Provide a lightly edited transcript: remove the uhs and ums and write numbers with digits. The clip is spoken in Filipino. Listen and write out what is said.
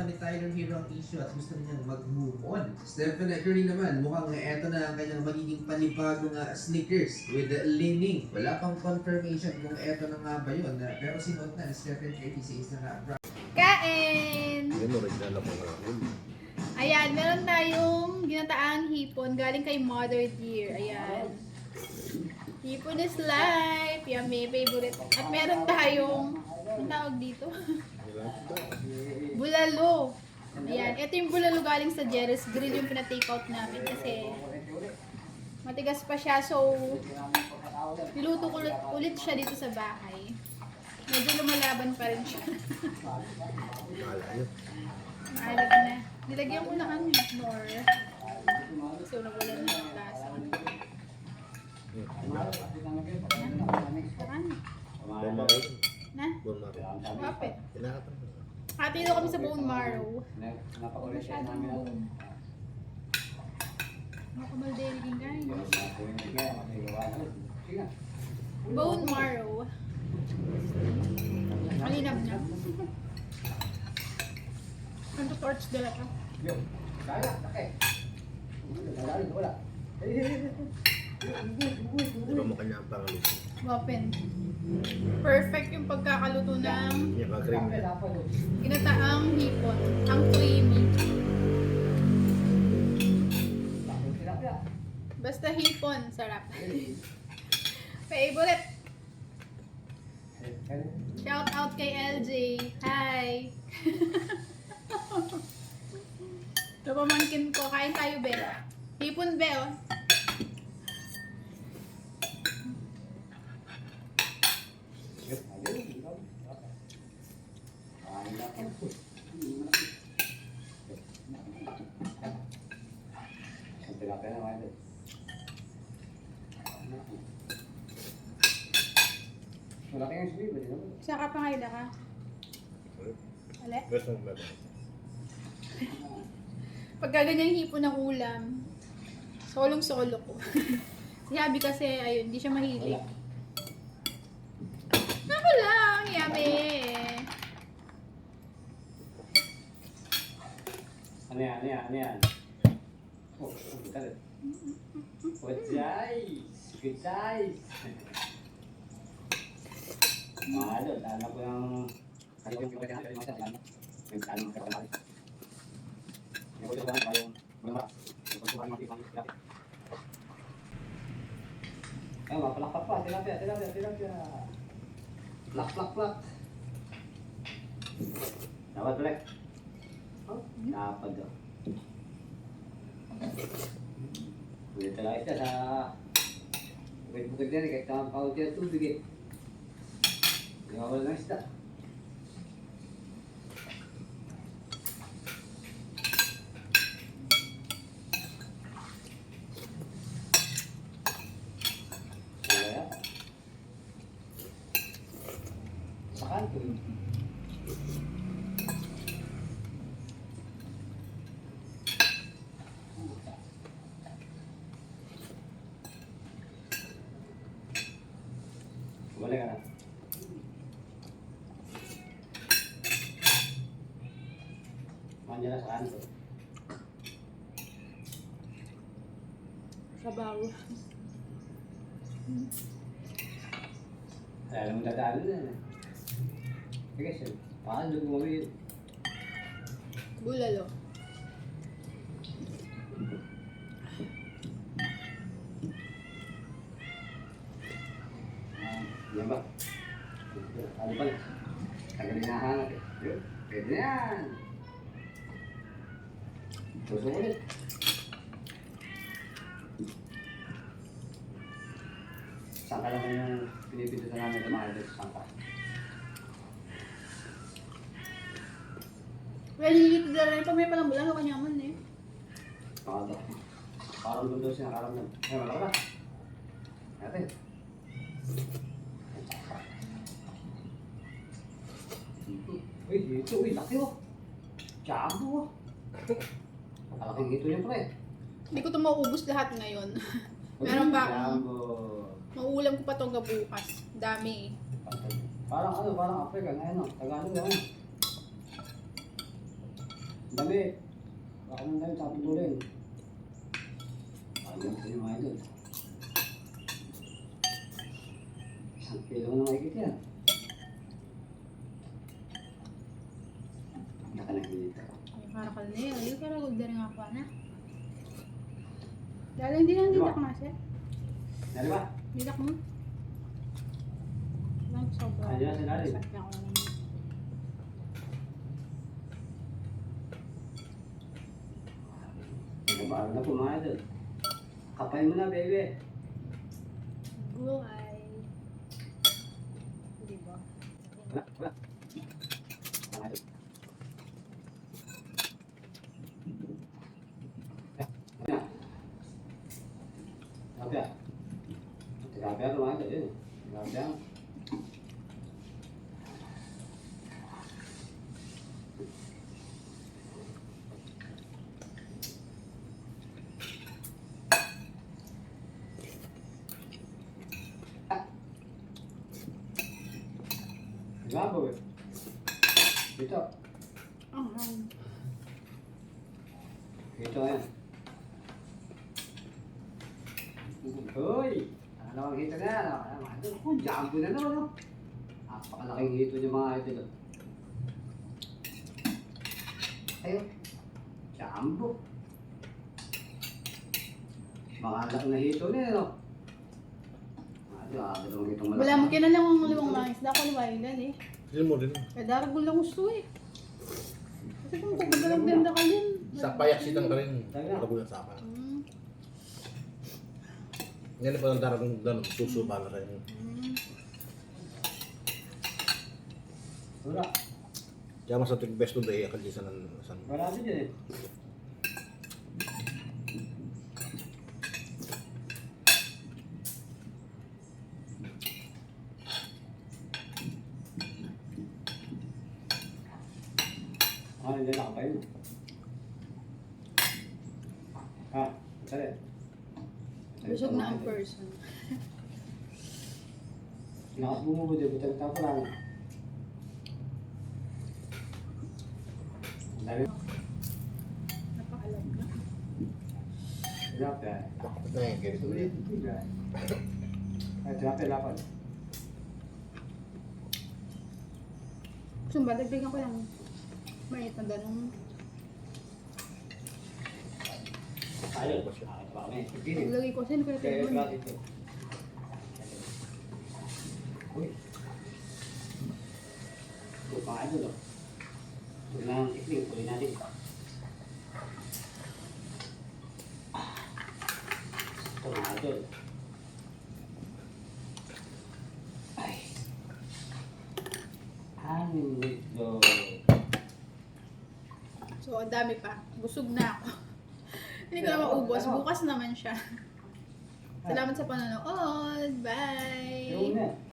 ni Tyler Hero ang issue at gusto niyang mag-move on. Stephen Curry naman, mukhang eto na ang kanyang magiging panibagong sneakers with lining. Wala pang confirmation kung eto na nga ba yun, pero sinuot na ni Stephen Curry sa isang Kain! Yan, original ako nga. Ayan, meron tayong ginataang hipon galing kay Mother Dear. Ayan. Hipon is life. Yummy, favorite. At meron tayong, ang tawag dito? Bulalo. Ayan, ito yung bulalo galing sa Jerry's Grill yung pina-take out namin kasi matigas pa siya. So, niluto ko ulit siya dito sa bahay. Medyo lumalaban pa rin siya. Maalat na. Nilagyan ko na kami more. So, nawala na yung lasa. Na? Kapit. Hati daw kami sa bone marrow. Masyadong bone. Makamalday rin guys. Bone marrow. Malinam na. Kanto torch dala ka. Di ba mo kanya ang pangaluto? Open. Perfect yung pagkakaluto ng Yan ka cream. ginataang hipon. Ang creamy. Basta hipon, sarap. Favorite. Shout out kay LJ. Hi. Ito pamangkin ko. Kain tayo, Be. Hipon, Be, oh. Saka pa ngayon ka? Ale? Gusto mo ba? Pagka ganyang hipon ng ulam, solong-solo ko. Si Habi kasi, ayun, hindi siya mahilig. Ako lang, yummy! Ano yan? Ano yan? Ano yan? Oh, good size! Good size! Good size! Mga idol, alam ko yung kalipin ko kaya natin mga sa yung tanong ng kapatid. Yung kutuban pa yung mga kutuban ng mga kapatid. Ay, mapalakpak pa. Tilapia. Plak. Dapat balik. Dapat daw. Ulit talaga ito sa bukid-bukid din. Kahit tamang kaunti ang tubig eh. Hindi mawala ng isda. Kaya sa kanto yun. Wala ka na. Mandiyan na sa kanto. Sabaw. Alam mo dadalo na. Sige siya. Paano gumawin? Bulalo. Yan ba? Ano pala? Tagal hinahanap eh. Yun. Pwede na yan. Susunod ulit. Saan ka naman yung pinipindutan namin ng mga idol sa sangka? Well, higit na rin. Pag may palang bulalo, kanyaman eh. Pakado. Parang doon daw siya nakaramdam. Ay, wala ka ba? Natin. Uy, dito. Uy, laki oh. Jabo oh. Malaking ito niya pre. Hindi ko ito mauubos lahat ngayon. Meron pa akong, Jabo. mauulam ko pa ito hanggang bukas. Dami eh. Parang ano, parang African. Ano, Tagalog ano. Dami. Baka nang dami, taputulin. Ayun sa mga idol. Isang kilo na makikita yan. Nakalagita. Ay, karakal na yun. Ay, karagod na rin ako na. Dahil hindi lang ditak na siya. Dali ba? Ditak mo. Lang sobra. Ayan sa lalim. Sakit ako naman. Nagbabago na po mga idol. Kapay mo na, baby. Gulay. Diba? Wala, wala. Mga idol. Ayan. Tilapia. Tilapia ito mga idol. Yun. Tilapia. Labo eh. Dito. Dito yan. Uy! Ano ang hito na yan? Oh, jumbo na naman. Oh. Napakalaking hito niya mga idol. Ayun. Jumbo. Makalaki na hito na yan. Oh. Dalawang hitong malaki. Wala mo kinalang ang limang mga isda ko lumayan eh. Sino mo rin? Kaya daragol lang gusto eh. Kasi kung kumagalang ganda ka yun. Sa payaksitan ka rin. Kabulan sa apa. Ngayon pa ang darang ganun, susuba na rin. Wala. Kaya mas natin best to day, akalisan ng san. Wala din dyan eh. Hindi na kapay mo. Ha? Sali. Busog na ang person. Lakas bumubod eh. Butang tapa lang. Ang dami. Napakalam ka. Hirap eh. Bakit na yan, ganito na yan. Ay, tilapia lapan. Sumba, dagdagan ko lang. Mainit na ganun. Ayun. Bakit ba kami? Pagkinig. Lagay ko saan ko Kaya natin mo. bakit ito? Uy. Ito pa nga doon. Ito na ang tikling. Tuloy natin. Ito nga doon. Ay. Ano ito? So, ang dami pa. Busog na ako. Hindi ko na maubos. Bukas naman siya. Salamat sa panonood. Bye! Yung na.